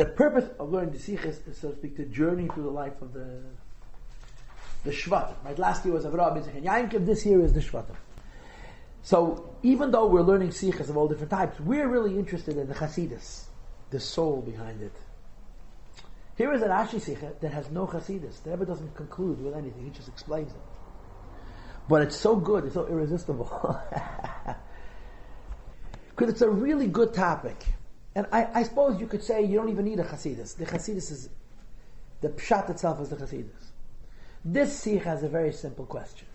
the purpose of learning the Sichos is, so to speak, to journey through the life of the Shvatim. Right? Last year was Avraham, Yitzchak, and Yaakov. This year is the Shvatim. So even though we're learning Sichos of all different types, we're really interested in the Chasidus, the soul behind it. Here is an Rashi Sicha that has no Chasidus. The Rebbe doesn't conclude with anything. He just explains it. But it's so good, it's so irresistible. Because it's a really good topic. And I suppose you could say you don't even need a Chasidus. The Chasidus is, the Pshat itself is the Chasidus. This Sikh has a very simple question.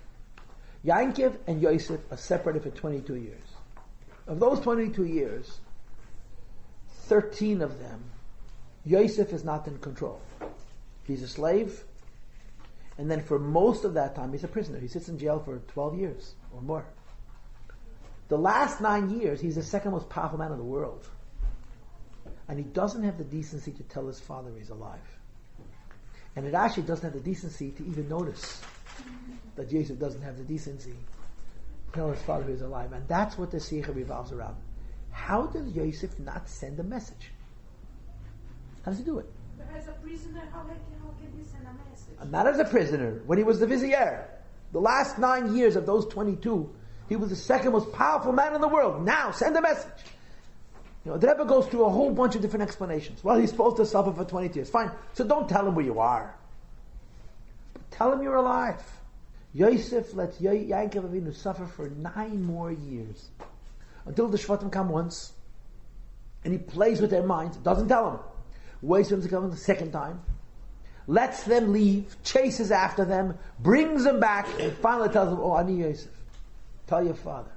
Yaakov and Yosef are separated for 22 years. Of those 22 years, 13 of them, Yosef is not in control. He's a slave, and then for most of that time, he's a prisoner. He sits in jail for 12 years or more. The last 9 years, he's the second most powerful man in the world. And he doesn't have the decency to tell his father he's alive. And it actually doesn't have the decency to even notice that Yosef doesn't have the decency to tell his father he's alive. And that's what the Sikha revolves around. How does Yosef not send a message? How does he do it? But as a prisoner, how can he send a message? Not as a prisoner. When he was the vizier. The last 9 years of those 22, he was the second most powerful man in the world. Now, send a message. You know, the Rebbe goes through a whole bunch of different explanations. Well, he's supposed to suffer for 22 years. Fine. So don't tell him where you are. Tell him you're alive. Yosef lets Yaakov Avinu suffer for 9 more years. Until the Shvatim come once. And he plays with their minds. Doesn't tell them. Waits for them to come the second time. Lets them leave. Chases after them. Brings them back. And finally tells them, oh, I need Yosef. Tell your father.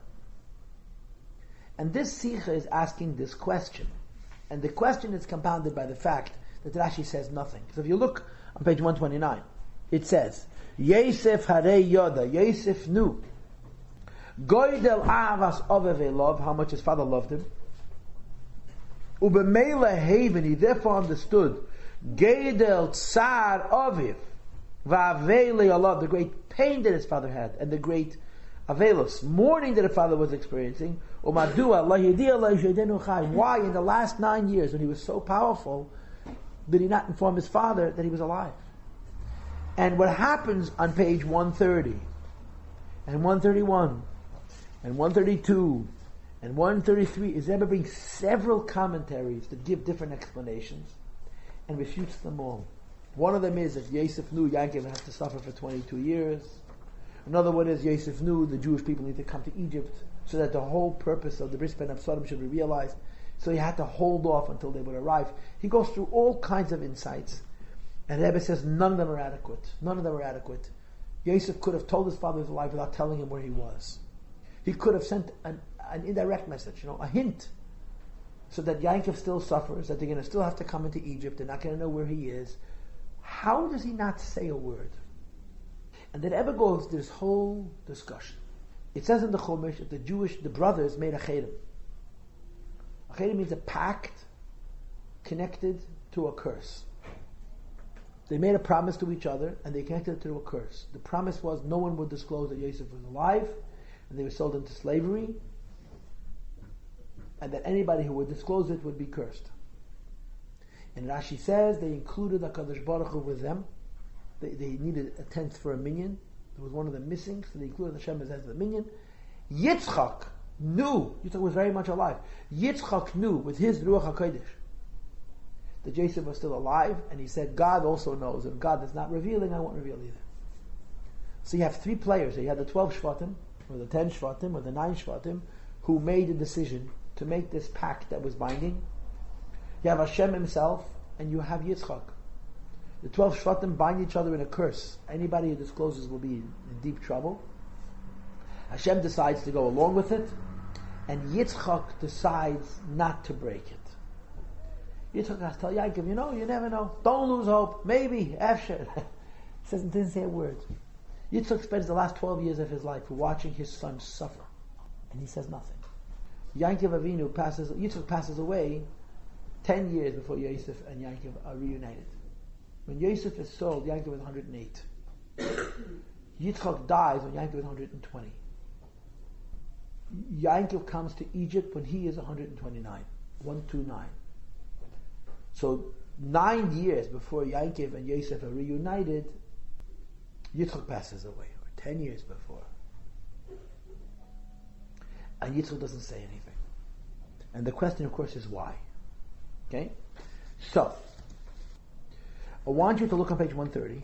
And this Sikha is asking this question. And the question is compounded by the fact that Rashi says nothing. So if you look on page 129, it says, Yosef harei yoda, Yosef knew. Goydel avas ovev elov, how much his father loved him. Ubemela haven, he therefore understood. Geidel tsar oviv, va'avele Allah, the great pain that his father had, and the great Avelos, mourning that the father was experiencing. Why in the last 9 years, when he was so powerful, did he not inform his father that he was alive? And what happens on page 130, and 131, and 132, and 133 is Rebbe brings several commentaries that give different explanations and refutes them all. One of them is that Yosef knew Yaakov would have to suffer for 22 years. Another one is Yosef knew the Jewish people need to come to Egypt so that the whole purpose of the Bris Ben Sodom should be realized. So he had to hold off until they would arrive. He goes through all kinds of insights. And Rebbe says none of them are adequate. None of them are adequate. Yosef could have told his father he was alive without telling him where he was. He could have sent an indirect message, a hint, so that Yaakov still suffers, that they're going to still have to come into Egypt, they're not going to know where he is. How does he not say a word? And then Rebbe goes to this whole discussion. It says in the Chumash that the brothers made a cherem. A cherem means a pact connected to a curse. They made a promise to each other and they connected it to a curse. The promise was no one would disclose that Yosef was alive and they were sold into slavery, and that anybody who would disclose it would be cursed. And Rashi says they included HaKadosh Baruch Hu with them. They needed a tenth for a minyan. There was one of them missing, so they included Hashem as the minyan. Yitzchak knew, Yitzchak was very much alive. Yitzchak knew with his Ruach HaKodesh that Yosef was still alive, and he said, God also knows. If God is not revealing, I won't reveal either. So you have 3 players. You have the 12 Shvatim, or the 10 Shvatim, or the 9 Shvatim, who made a decision to make this pact that was binding. You have Hashem himself, and you have Yitzchak. The 12 Shvatim bind each other in a curse. Anybody who discloses will be in deep trouble. Hashem decides to go along with it, and Yitzchak decides not to break it. Yitzchak has to tell Yaakov, you never know. Don't lose hope. Maybe, after. Doesn't say a word. Yitzchak spends the last 12 years of his life watching his son suffer, and he says nothing. Yitzchak passes away 10 years before Yosef and Yaakov are reunited. When Yosef is sold, Yaakov is 108. Yitzchak dies when Yaakov is 120. Yaakov comes to Egypt when he is 129. 129. So 9 years before Yaakov and Yosef are reunited, Yitzchak passes away, or 10 years before. And Yitzchak doesn't say anything. And the question, of course, is why. Okay? So, I want you to look on page 130,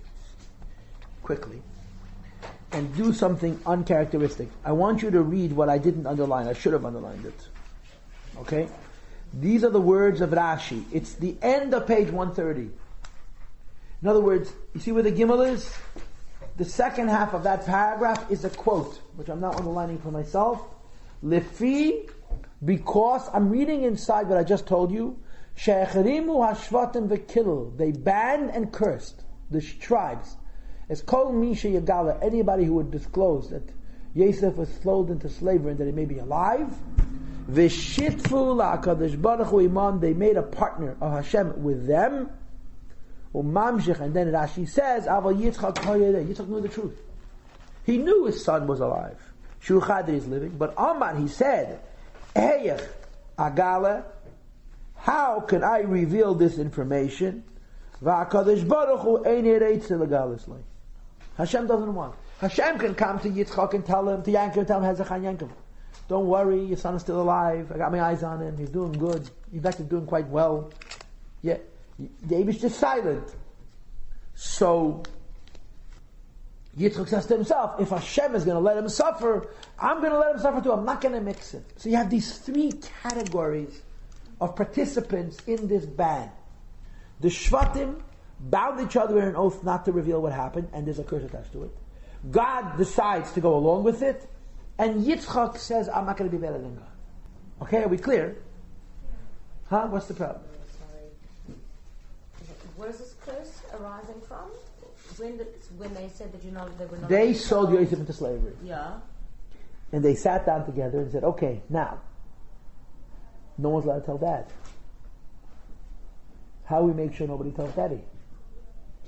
quickly, and do something uncharacteristic. I want you to read what I didn't underline. I should have underlined it. Okay? These are the words of Rashi. It's the end of page 130. In other words, you see where the Gimel is? The second half of that paragraph is a quote, which I'm not underlining for myself. Lefi, because I'm reading inside what I just told you. She'echrimu hashvatim v'kilul. They banned and cursed the tribes. As kol misha yagala, anybody who would disclose that Yosef was sold into slavery and that he may be alive. V'shitfu la'akadosh baruch hu iman. They made a partner of Hashem with them. Umamshich, and then Rashi says, Aval Yitzchak hayedeh. Yitzchak knew the truth. He knew his son was alive. Shuchad is living, but Amman, he said, Eyech agala. How can I reveal this information? V'akadosh baruch hu ein yireitze legales lei. Hashem doesn't want. Hashem can come to Yitzchak and tell him, to Yankov, tell him, Hezechan Yankov, don't worry, your son is still alive. I got my eyes on him. He's doing good. He's actually doing quite well. Yeah, David's just silent. So Yitzchak says to himself, if Hashem is going to let him suffer, I'm going to let him suffer too. I'm not going to mix it. So you have these three categories of participants in this ban. The Shvatim bound each other in an oath not to reveal what happened, and there's a curse attached to it. God decides to go along with it, and Yitzchak says, I'm not going to be better than God. Okay, are we clear? Huh? What's the problem? Sorry. Where is this curse arising from? When they said that they were not... They sold Yosef into slavery. Yeah. And they sat down together and said, okay, now, no one's allowed to tell Dad. How do we make sure nobody tells Daddy?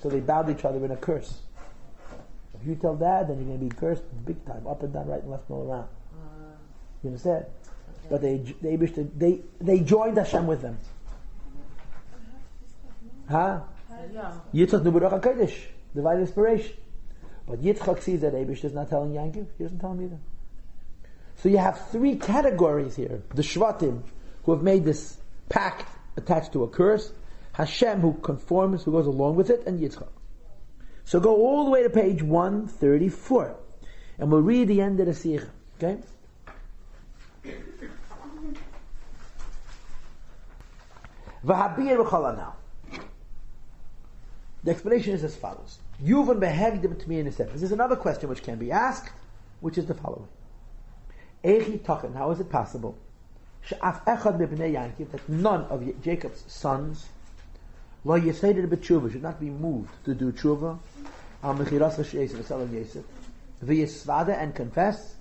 So they bound each other in a curse. If you tell Dad, then you're going to be cursed big time, up and down, right and left, and all around. You understand? Okay. But they joined Hashem with them. Huh? Yeah. Yitzchak knew Baruch HaKodesh, divine inspiration. But Yitzchak sees that Abish is not telling Yankov. He doesn't tell him either. So you have three categories here. The Shvatim, who have made this pact attached to a curse. Hashem, who conforms, who goes along with it, and Yitzchak. So go all the way to page 134. And we'll read the end of the Sikha. Okay? V'habir v'chala now. The explanation is as follows. Yuvan behegdim t'mi in a sentence. There's another question which can be asked, which is the following. Echi tochen, how is it possible she'af echad mibnei Yankov, that none of Jacob's sons lo yisayder b'tshuva, should not be moved to do tshuva al mechiras l'sheisem, selling Yosef, v'yisvada, and confess,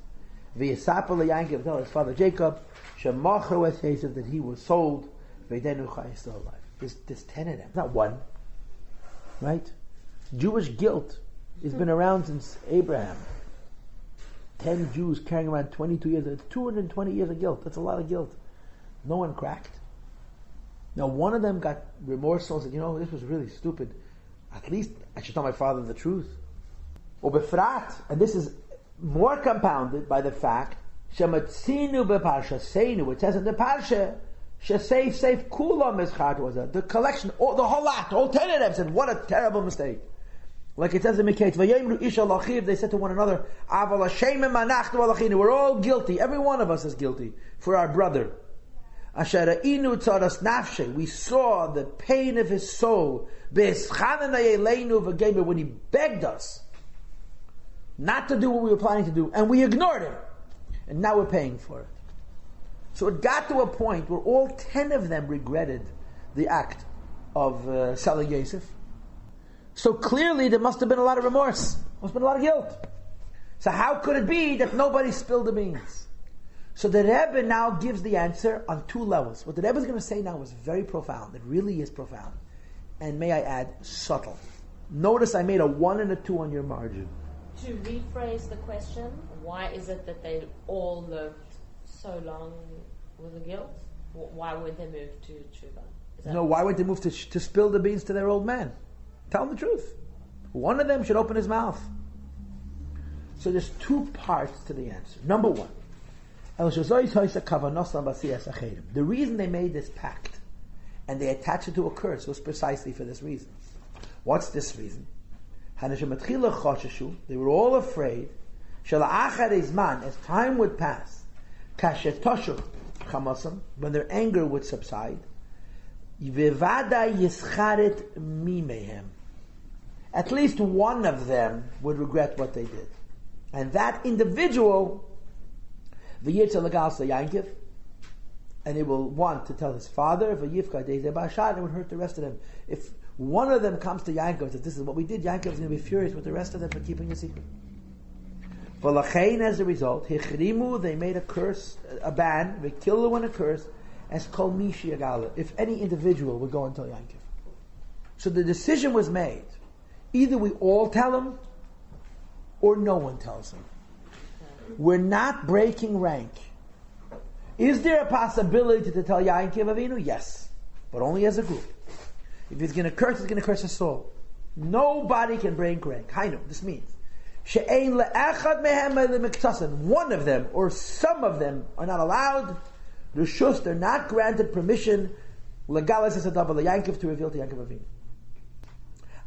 v'yisaper leYankov, tell his father Jacob, she'macher es Yosef, that he was sold, v'idenu chai, still alive. There's 10 of them, not one. Right? Jewish guilt has been around since Abraham. 10 Jews carrying around 22 years, that's 220 years of guilt. That's a lot of guilt. No one cracked. Now one of them got remorseful and said, this was really stupid. At least I should tell my father the truth. Or befrat, and this is more compounded by the fact, shematzinu beparsha seinu, it says in the parsha, sheseif kulam eschat was the collection, the whole lot, all 10 of them said, what a terrible mistake. Like it says in Miketz, vayemru isha lachiv, they said to one another, aval Hashem manachnu alachinu, we're all guilty, every one of us is guilty, for our brother. Asher inu tzaras nafshe, we saw the pain of his soul, be'eschananay eleinu v'geimer, when he begged us not to do what we were planning to do, and we ignored him, and now we're paying for it. So it got to a point where all 10 of them regretted the act of selling Yosef. So clearly there must have been a lot of remorse. Must have been a lot of guilt. So how could it be that nobody spilled the beans? So the Rebbe now gives the answer on 2 levels. What the Rebbe is going to say now is very profound. It really is profound. And may I add, subtle. Notice I made a 1 and a 2 on your margin. To rephrase the question, why is it that they all lived so long with the guilt? Why would they move to Tshuva? No, why would they move to spill the beans to their old man? Tell them the truth. One of them should open his mouth. So there's two parts to the answer. Number one, the reason they made this pact and they attached it to a curse was precisely for this reason. What's this reason? They were all afraid as time would pass, when their anger would subside, at least one of them would regret what they did. And that individual, and he will want to tell his father, and it would hurt the rest of them. If one of them comes to Yankov and says, this is what we did, Yankov is going to be furious with the rest of them for keeping the secret. As a result, they made a curse, a ban, they killed and a curse, as kol mishi agala, if any individual would go and tell Yankov. So the decision was made. Either we all tell him, or no one tells him. We're not breaking rank. Is there a possibility to tell Yankov Avinu? Yes, but only as a group. If he's going to curse, he's going to curse us all. Nobody can break rank. Hainu, this means one of them or some of them are not allowed. They're not granted permission. Legalis is a double Yankov to reveal to Yankov Avinu.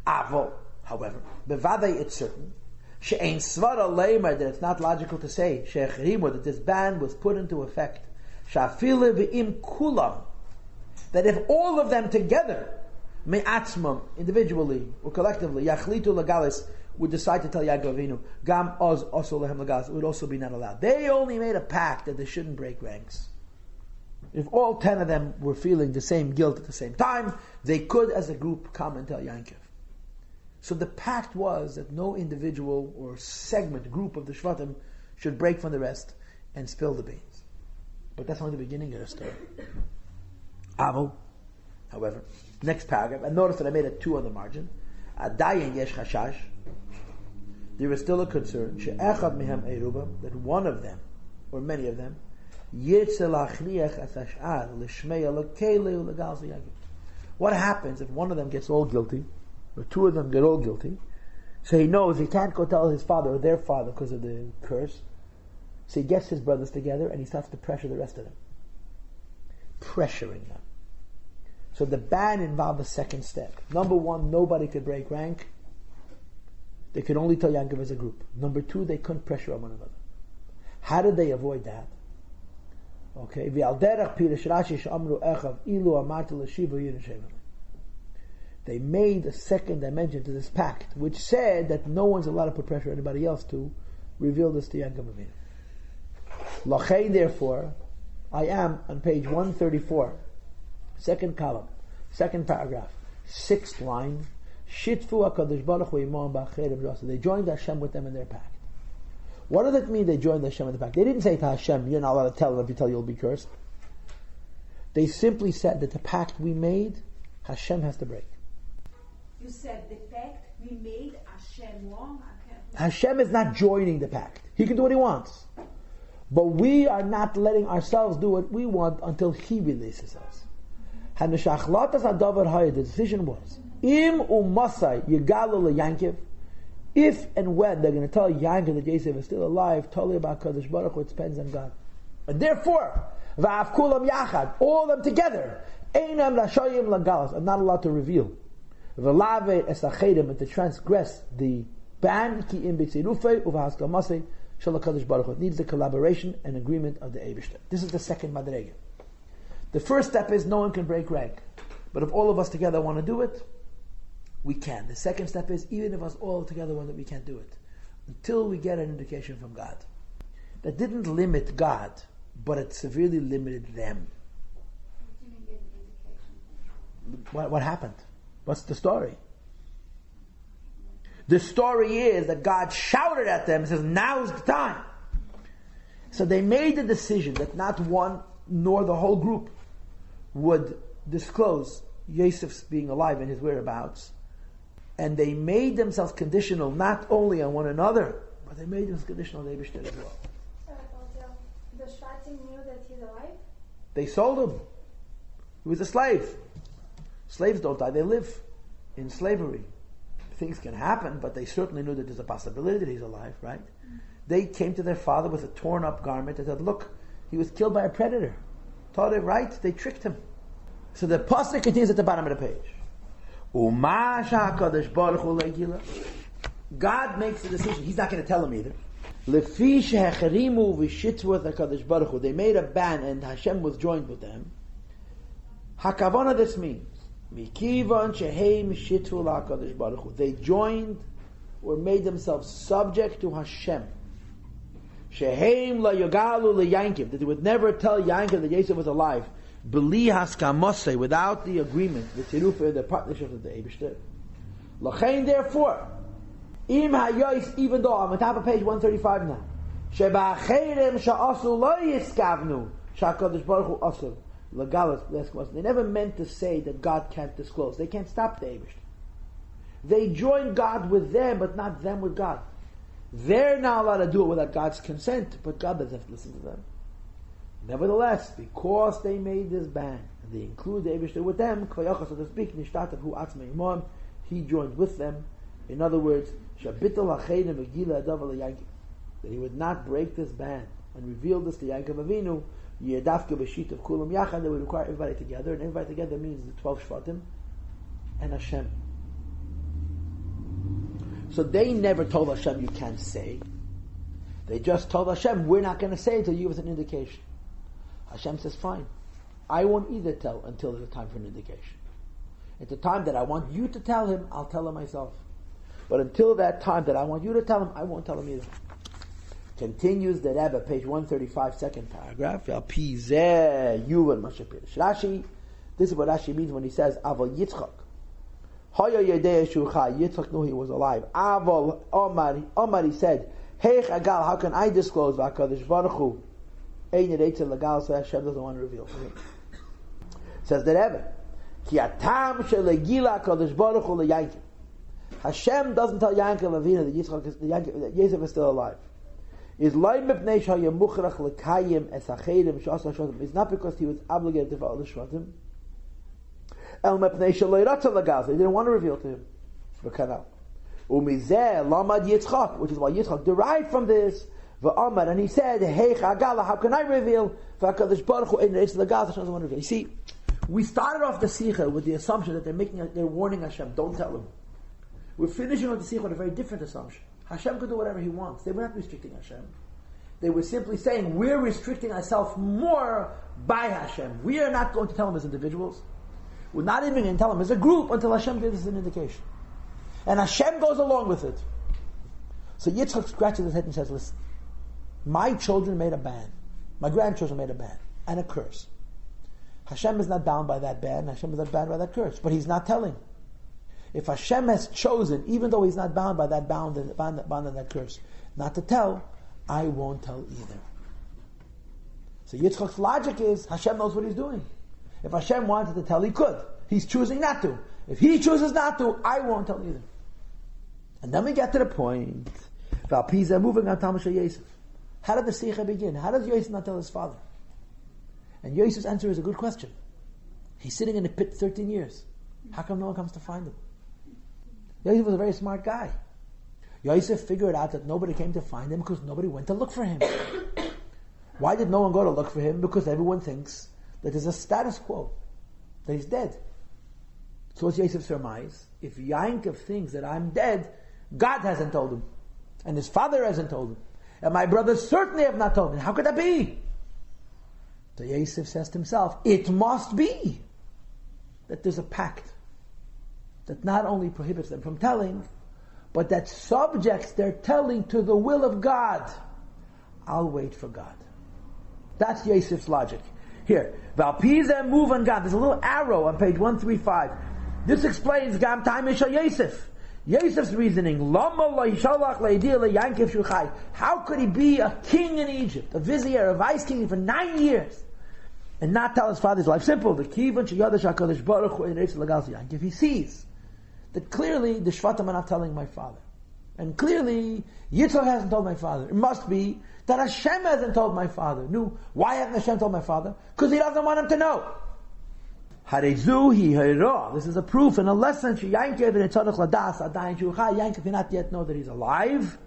Avo, however, bevadei it's certain she'ein svara leimer that it's not logical to say that this ban was put into effect. Sha'afile ve'im kulam, that if all of them together, me'atzmam, individually or collectively, yachlitu legalis, would decide to tell Yaakov Avinu, gam oz also lehem legalis, it would also be not allowed. They only made a pact that they shouldn't break ranks. If all 10 of them were feeling the same guilt at the same time, they could, as a group, come and tell Yankov. So the pact was that no individual or segment, group of the Shvatim should break from the rest and spill the beans. But that's only the beginning of the story. Avo, however, next paragraph, and notice that I made a 2 on the margin. Adayin yesh chashash. There is still a concern she'echad mehem eruba, that one of them, or many of them, what happens if one of them gets all guilty, or 2 of them get all guilty? So he knows he can't go tell his father or their father because of the curse. So he gets his brothers together and he starts to pressure the rest of them, pressuring them. So the ban involved a second step. Number 1, nobody could break rank. They could only tell Yankov as a group. Number 2, they couldn't pressure on one another. How did they avoid that? Okay, they made a second dimension to this pact, which said that no one's allowed to put pressure on anybody else to reveal this to Yankov Avinu. Lachein, therefore, I am on page 134, second column, second paragraph, 6th line. Shitfu HaKadosh Baruch Hu imam b'acherem Yosef. They joined Hashem with them in their pact. What does it mean they joined Hashem in the pact? They didn't say to Hashem, you're not allowed to tell them, if you tell you'll be cursed. They simply said that the pact we made, Hashem has to break. You said the pact we made, Hashem wrong? Hashem is not joining the pact. He can do what he wants. But we are not letting ourselves do what we want until he releases us. The decision was, Im umasai yigalu leYankov, if and when they're going to tell Yankov that Yosef is still alive, totally about Kadosh Baruch Hu, it depends on God. And therefore, va'af kulam yachad, all of them together, einam lashoyim lagalas, are not allowed to reveal. V'lave esachedim, and to transgress the ban, ki im b'tzirufei uvahaskamasei shel Kadosh Baruch Hu. It needs the collaboration and agreement of the Eibishter. This is the second madrega. The first step is no one can break rank. But if all of us together want to do it, we can. The second step is, even if us all together want it, we can't do it. Until we get an indication from God. That didn't limit God, but it severely limited them. What happened? What's the story? The story is that God shouted at them and says, now's the time. So they made the decision that not one nor the whole group would disclose Yosef's being alive and his whereabouts. And they made themselves conditional not only on one another, but they made themselves conditional on the Eibishter as well. Paltiel, the Shvatim knew that he's alive? They sold him. He was a slave. Slaves don't die, they live in slavery. Things can happen, but they certainly knew that there's a possibility that he's alive, right? They came to their father with a torn up garment and said, look, he was killed by a predator. Taught it right, they tricked him. So the pasuk continues at the bottom of the page. God makes the decision. He's not going to tell him either. They made a ban and Hashem was joined with them. Hakavana, this means they joined or made themselves subject to Hashem. That they would never tell Yankov that Yosef was alive. Without the agreement, the partnership of the Eibishter. Therefore, even though I'm on top of page 135 now, they never meant to say that God can't disclose. They can't stop the Eibishter. They join God with them, but not them with God. They're not allowed to do it without God's consent, but God doesn't have to listen to them. Nevertheless, because they made this ban, and they include the Eibishter with them, so to speak, he joined with them. In other words, that he would not break this ban and reveal this to Yankov Avinu. They would require everybody together, and everybody together means the 12 Shvatim and Hashem. So they never told Hashem, you can't say. They just told Hashem, we're not going to say until you give us an indication. Hashem says, fine. I won't either tell until there's a time for an indication. At the time that I want you to tell him, I'll tell him myself. But until that time that I want you to tell him, I won't tell him either. Continues the Rebbe, page 135, second paragraph. Rashi. This is what Rashi means when he says, Aval Yitzchak. Yitzchak knew he was alive. Aval Omar, he said, Heich Agal, how can I disclose V'HaKadosh Baruch Hu? Ein Yeretzel Agal, so Hashem doesn't want to reveal to him. Says the Rebbe, Ki atam shelegila HaKadosh Baruch Hu leYankov. Hashem doesn't tell Yankov Avinu that Yosef is still alive. It's not because he was obligated to follow the Shvatim. He didn't want to reveal to him. Which is why Yitzchak derived from this. And he said, how can I reveal? You see, we started off the Sicha with the assumption that they're warning Hashem, don't tell him. We're finishing off the Sicha with a very different assumption. Hashem could do whatever he wants. They were not restricting Hashem. They were simply saying, we're restricting ourselves more by Hashem. We are not going to tell him as individuals. We're not even going to tell him as a group until Hashem gives us an indication. And Hashem goes along with it. So Yitzchak scratches his head and says, listen, my children made a ban. My grandchildren made a ban. And a curse. Hashem is not bound by that ban. Hashem is not bound by that curse. But he's not telling. If Hashem has chosen, even though he's not bound by that bound and that curse, not to tell, I won't tell either. So Yitzchak's logic is, Hashem knows what he's doing. If Hashem wanted to tell, he could. He's choosing not to. If he chooses not to, I won't tell either. And then we get to the point, moving on Talmud Yosef. How did the Sicha begin? How does Yosef not tell his father? And Yosef's answer is a good question. He's sitting in a pit 13 years. How come no one comes to find him? Yosef was a very smart guy. Yosef figured out that nobody came to find him because nobody went to look for him. Why did no one go to look for him? Because everyone thinks that there's a status quo, that he's dead. So what's Yosef's surmise? If Yankov thinks that I'm dead, God hasn't told him. And his father hasn't told him. And my brothers certainly have not told him. How could that be? So Yosef says to himself, it must be that there's a pact that not only prohibits them from telling, but that subjects their telling to the will of God. I'll wait for God. That's Yosef's logic. Here, Valpiza move on God. There's a little arrow on page 135. This explains Gam Taimish Yosef. Yosef's reasoning. How could he be a king in Egypt, a vizier, a vice king for 9 years, and not tell his father's life? Simple. The if he sees that clearly the Shvatim are not telling my father, and clearly Yitzchak hasn't told my father, it must be that Hashem hasn't told my father. No, why hasn't Hashem told my father? Because he doesn't want him to know. This is a proof and a lesson. Yankov did not yet know that he's alive.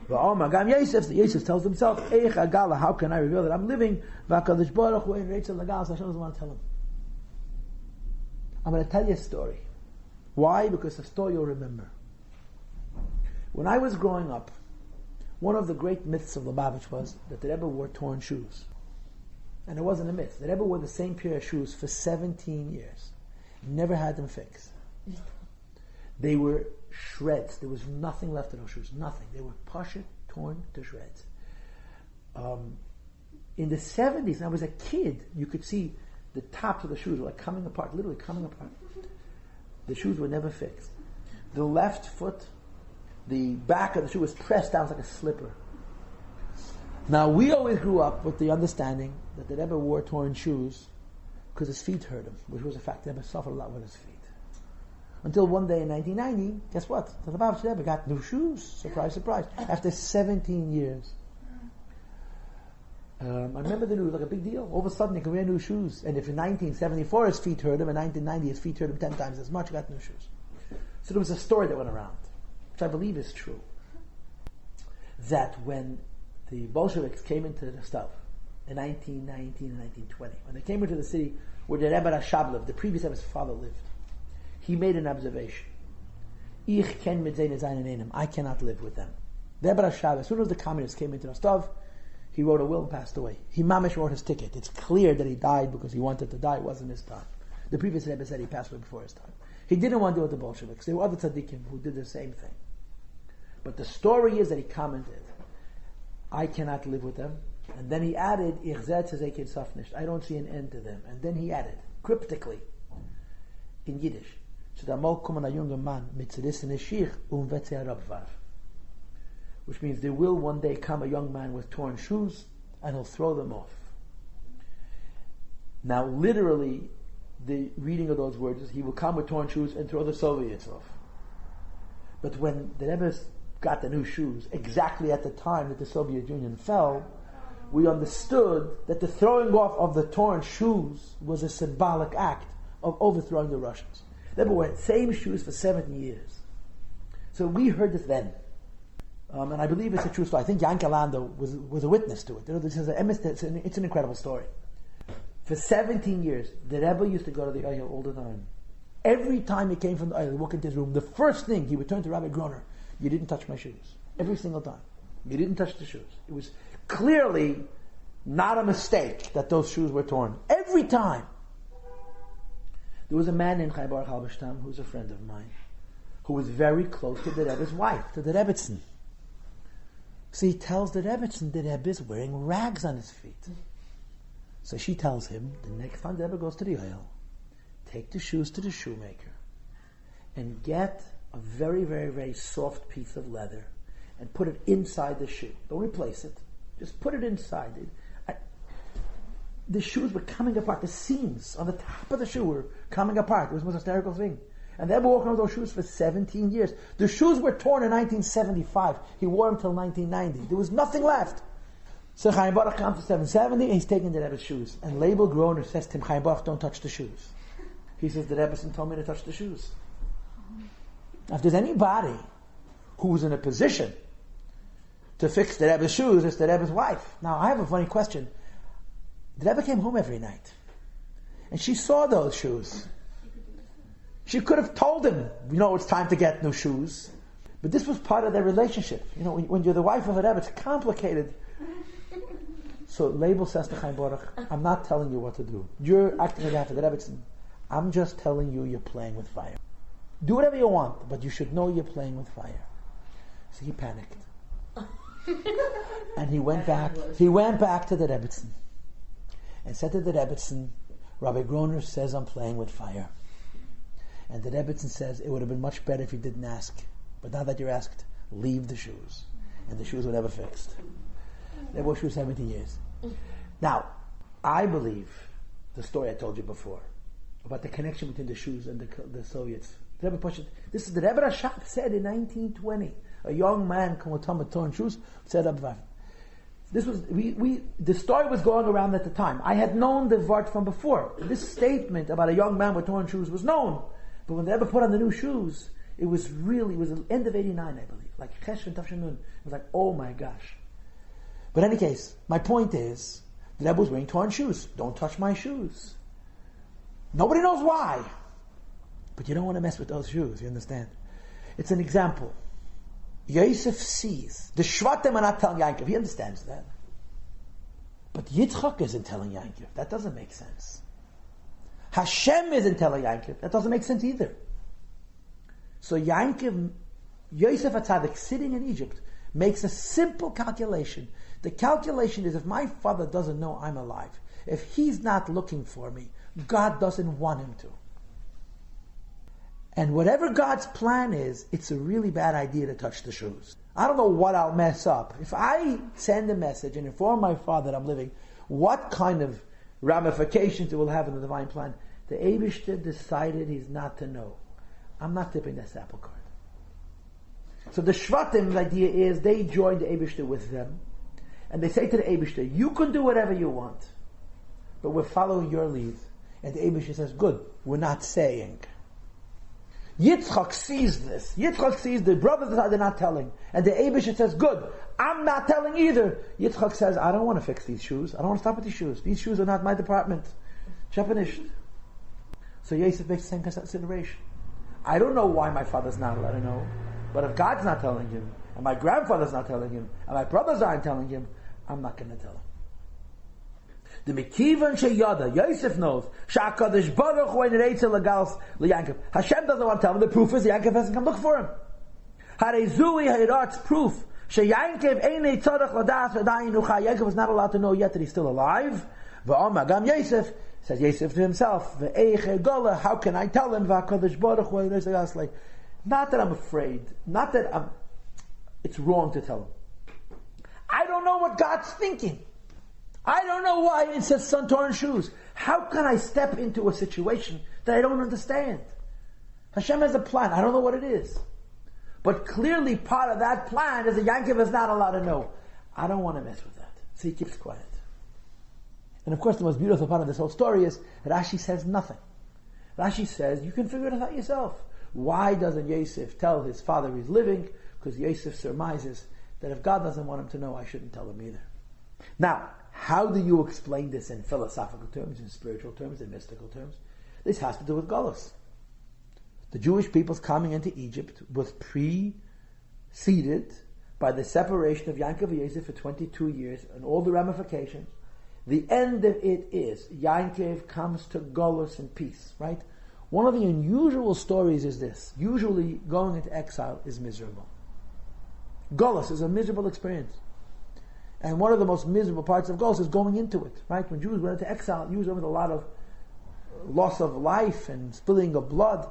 Yosef tells himself, how can I reveal that I'm living? Hashem doesn't want to tell him. I'm going to tell you a story. Why? Because the story you'll remember. When I was growing up, one of the great myths of Lubavitch was that the Rebbe wore torn shoes. And it wasn't a myth. The Rebbe wore the same pair of shoes for 17 years. Never had them fixed. They were shreds. There was nothing left of those shoes. Nothing. They were pashut, torn to shreds. In the 70s, when I was a kid, you could see the tops of the shoes were like coming apart, literally coming apart. The shoes were never fixed. The left foot, the back of the shoe was pressed down like a slipper. Now, we always grew up with the understanding that the Rebbe wore torn shoes because his feet hurt him, which was a fact. The Rebbe suffered a lot with his feet. Until one day in 1990, guess what? The Lubavitch Rebbe got new shoes. Surprise, surprise. After 17 years. I remember the news, like a big deal. All of a sudden, he could wear new shoes. And if in 1974 his feet hurt him, in 1990 his feet hurt him 10 times as much, he got new shoes. So there was a story that went around, which I believe is true, that when the Bolsheviks came into the stuff in 1919 and 1920, when they came into the city where the Rebbe Rashab lived, the previous Rebbe's father lived, he made an observation. Ich ken mit seine einem. I cannot live with them. The Rebbe Rashab, as soon as the communists came into the stuff, he wrote a will and passed away. He mamish wrote his ticket. It's clear that he died because he wanted to die. It wasn't his time. The previous Rebbe said he passed away before his time. He didn't want to deal with the Bolsheviks. There were other tzaddikim who did the same thing. But the story is that he commented, I cannot live with them. And then he added, I don't see an end to them. And then he added, cryptically, in Yiddish, which means there will one day come a young man with torn shoes and he'll throw them off. Now, literally, the reading of those words is he will come with torn shoes and throw the Soviets off. But when the Rebbe got the new shoes, exactly at the time that the Soviet Union fell, we understood that the throwing off of the torn shoes was a symbolic act of overthrowing the Russians. The Rebbe wore the same shoes for 7 years. So we heard this then. And I believe it's a true story. I think Yankel Lando was a witness to it. This is it's an incredible story. For 17 years, the Rebbe used to go to the Oyel all the time. Every time he came from the Oyel, he'd walk into his room, the first thing he would turn to Rabbi Groner, you didn't touch my shoes. Every single time. You didn't touch the shoes. It was clearly not a mistake that those shoes were torn. Every time. There was a man in Chai Baruch Halberstam who was a friend of mine, who was very close to the Rebbe's wife, to the Rebbetzin. So he tells the Rebbetzin the Rebbe is wearing rags on his feet. So she tells him, the next time the Rebbe goes to the oil, take the shoes to the shoemaker and get a very, very, very soft piece of leather and put it inside the shoe. Don't replace it. Just put it inside it. The shoes were coming apart. The seams on the top of the shoe were coming apart. It was the most hysterical thing. And they were walking with those shoes for 17 years. The shoes were torn in 1975. He wore them till 1990. There was nothing left. So Chaim Baruch comes to 770 and he's taking the Rebbe's shoes. And Label Groner says to him, Chaim Baruch, don't touch the shoes. He says, the Rebbe told me to touch the shoes. Now, if there's anybody who's in a position to fix the Rebbe's shoes, it's the Rebbe's wife. Now, I have a funny question. The Rebbe came home every night. And she saw those shoes. She could have told him, it's time to get new shoes. But this was part of their relationship. When you're the wife of a Rebbe, it's complicated. So Label says to Chaim Baruch, I'm not telling you what to do. You're acting like after the Rebbe. I'm just telling you you're playing with fire. Do whatever you want, but you should know you're playing with fire. So he panicked. And he went back to the Rebbetzin and said to the Rebbetzin, Rabbi Groner says I'm playing with fire. And the Rebbetzin says, it would have been much better if you didn't ask. But now that you're asked, leave the shoes. And the shoes were never fixed. They wore shoes 17 years. Now, I believe the story I told you before about the connection between the shoes and the Soviets. The Rebbe pushed it. This is the Rebbe Rashab said in 1920. A young man come with torn shoes, said Abvav. the story was going around at the time. I had known the Vart from before. This statement about a young man with torn shoes was known. But when they ever put on the new shoes, it was the end of 89, I believe. Like Chesh and Tafshanun. It was like, oh my gosh. But in any case, my point is, the Rebbe was wearing torn shoes. Don't touch my shoes. Nobody knows why. But you don't want to mess with those shoes, you understand? It's an example. Yosef sees. The Shvatim are not telling Yankov. He understands that. But Yitzchak isn't telling Yankov. That doesn't make sense. Hashem isn't telling Yankov. That doesn't make sense either. So Yankov, Yosef HaTzadik, sitting in Egypt, makes a simple calculation. The calculation is, if my father doesn't know I'm alive, if he's not looking for me, God doesn't want him to. And whatever God's plan is, it's a really bad idea to touch the shoes. I don't know what I'll mess up. If I send a message and inform my father that I'm living, what kind of ramifications it will have in the divine plan? The Eibishter decided he's not to know. I'm not tipping this apple cart. So the Shvatim's idea is they join the Eibishter with them, and they say to the Eibishter, you can do whatever you want, but we're following your lead. And the Eibishter says, good, we're not saying. Yitzchak sees this. Yitzchak sees the brothers are not telling. And the Eibishter says, good, I'm not telling either. Yitzchak says, I don't want to fix these shoes. I don't want to stop with these shoes. These shoes are not my department. Shepanisht. So Yosef makes the same consideration. I don't know why my father's not allowed to know. But if God's not telling him, and my grandfather's not telling him, and my brothers aren't telling him, I'm not going to tell him. The Mekivan Sheyada, Yosef knows, Sha'akadosh Baruch Hu ein reitzel legals leYankov. Hashem doesn't want to tell him. The proof is Yankov hasn't come look for him. Harezui Hayrat's proof. Sheyankov einei tzarech ladas v'dayin ucha. Yankov is not allowed to know yet that he's still alive. V'Omar Gam Yosef, says Yosef to himself, V'eich Gola, how can I tell him? V'Hakadosh Baruch Hu ein reitzel legals. Not that I'm afraid. Not that it's wrong to tell him. I don't know what God's thinking. I don't know why it says son torn shoes. How can I step into a situation that I don't understand? Hashem has a plan. I don't know what it is. But clearly part of that plan is that Yankov is not allowed to know. I don't want to mess with that. So he keeps quiet. And of course the most beautiful part of this whole story is that Rashi says nothing. Rashi says, you can figure it out yourself. Why doesn't Yosef tell his father he's living? Because Yosef surmises that if God doesn't want him to know, I shouldn't tell him either. Now, how do you explain this in philosophical terms, in spiritual terms, in mystical terms? This has to do with Golus. The Jewish people's coming into Egypt was preceded by the separation of Yankov and Yosef for 22 years and all the ramifications. The end of it is Yankov comes to Golus in peace, right? One of the unusual stories is this. Usually going into exile is miserable. Golus is a miserable experience. And one of the most miserable parts of Golus is going into it, right? When Jews went into exile, usually with a lot of loss of life and spilling of blood.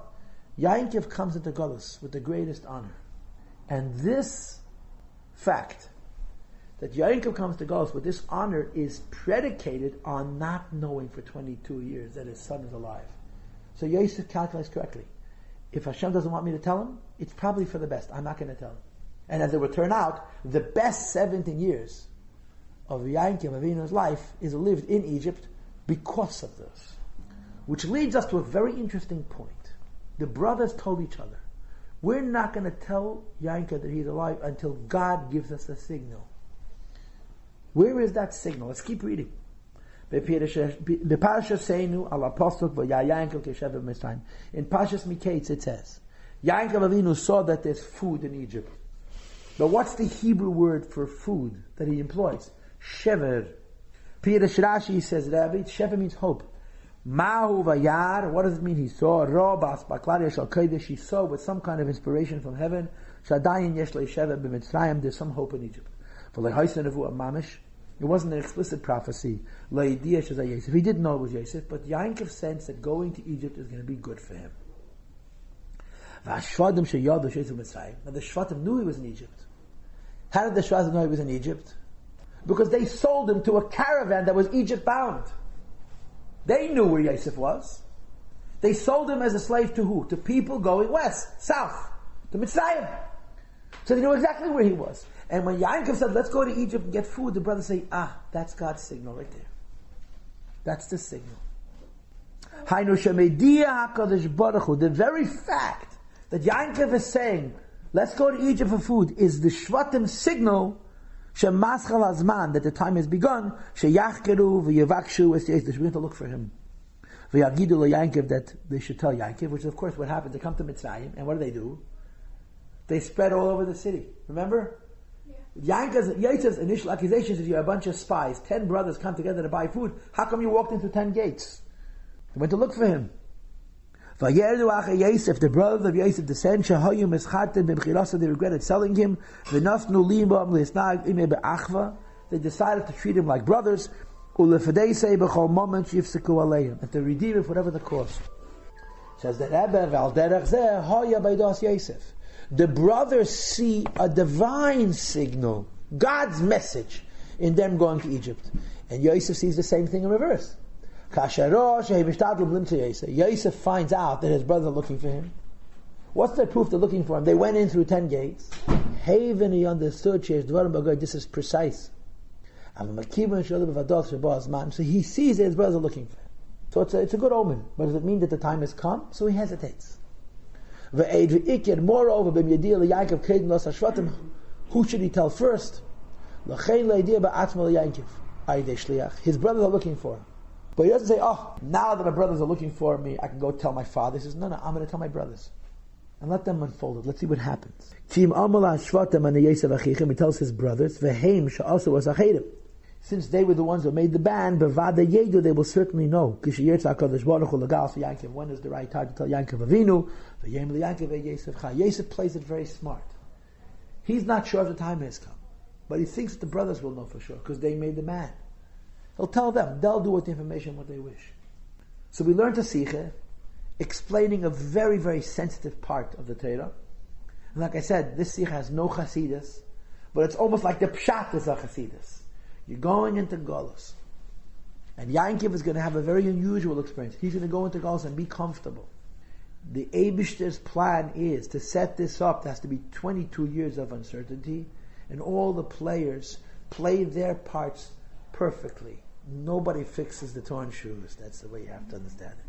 Yankov comes into Golus with the greatest honor. And this fact, that Yankov comes to Golus with this honor, is predicated on not knowing for 22 years that his son is alive. So Yosef calculates correctly. If Hashem doesn't want me to tell him, it's probably for the best. I'm not going to tell him. And as it would turn out, the best 17 years of Yankov Avinu's life is lived in Egypt because of this. Which leads us to a very interesting point. The brothers told each other, we're not going to tell Yankov that he's alive until God gives us a signal. Where is that signal? Let's keep reading. In Parshas Miketz it says, Yankov Avinu saw that there's food in Egypt. But what's the Hebrew word for food that he employs? Shever. Pirush Rashi says, Rabbi, Shever means hope. Mahu vayar, what does it mean? He saw Robas Baklaria Shal Kodesh. He saw with some kind of inspiration from heaven. Shadayin Yesh Shever b'Mitzrayim. There's some hope in Egypt. For Lehaisen Nevu Mamish. It wasn't an explicit prophecy. Leidiyah Shazay Yosef. He didn't know it was Yosef, but Yankov sensed that going to Egypt is going to be good for him. V'Ashvadim Sheyadu Shezu Mitzrayim. Now the Shvatim knew he was in Egypt. How did the Shvatim know he was in Egypt? Because they sold him to a caravan that was Egypt bound. They knew where Yosef was. They sold him as a slave to who? To people going west, south, to Mitzrayim. So they knew exactly where he was. And when Yaakov said, let's go to Egypt and get food, the brothers say, that's God's signal right there. That's the signal. The very fact that Yaakov is saying, let's go to Egypt for food, is the Shvatim signal that the time has begun. They begin to look for him. That they should tell Yaakov, which is of course what happened. They come to Mitzrayim, and what do? They spread all over the city. Remember? Yosef's initial accusation is, you're a bunch of spies. 10 brothers come together to buy food. How come you walked into 10 gates? They went to look for him. Yosef, the brothers of Yosef, descend. They regretted selling him. They decided to treat him like brothers, and to redeem him for whatever the cost. Says the Rebbe, the brothers see a divine signal, God's message, in them going to Egypt. And Yosef sees the same thing in reverse. Yosef finds out that his brothers are looking for him. What's the proof they're looking for him? They went in through 10 gates. Haven, he understood, this is precise. So he sees that his brothers are looking for him. So it's a good omen. But does it mean that the time has come? So he hesitates. Moreover, who should he tell first? His brothers are looking for him. But he doesn't say, now that my brothers are looking for me, I can go tell my father. He says, no, I'm going to tell my brothers. And let them unfold it. Let's see what happens. He tells his brothers, since they were the ones who made the ban, they will certainly know. When is the right time to tell Yaakov Avinu? Yosef plays it very smart. He's not sure if the time has come, but he thinks the brothers will know for sure because they made the ban. He'll tell them. They'll do with the information what they wish. So we learned a Sichos explaining a very, very sensitive part of the Torah. And like I said, this Sichos has no Chasidus, but it's almost like the Pshat is a Chasidus. You're going into Golus. And Yaakov is going to have a very unusual experience. He's going to go into Golus and be comfortable. The Eibishter's plan is to set this up. There has to be 22 years of uncertainty, and all the players play their parts perfectly. Nobody fixes the torn shoes. That's the way you have to understand it.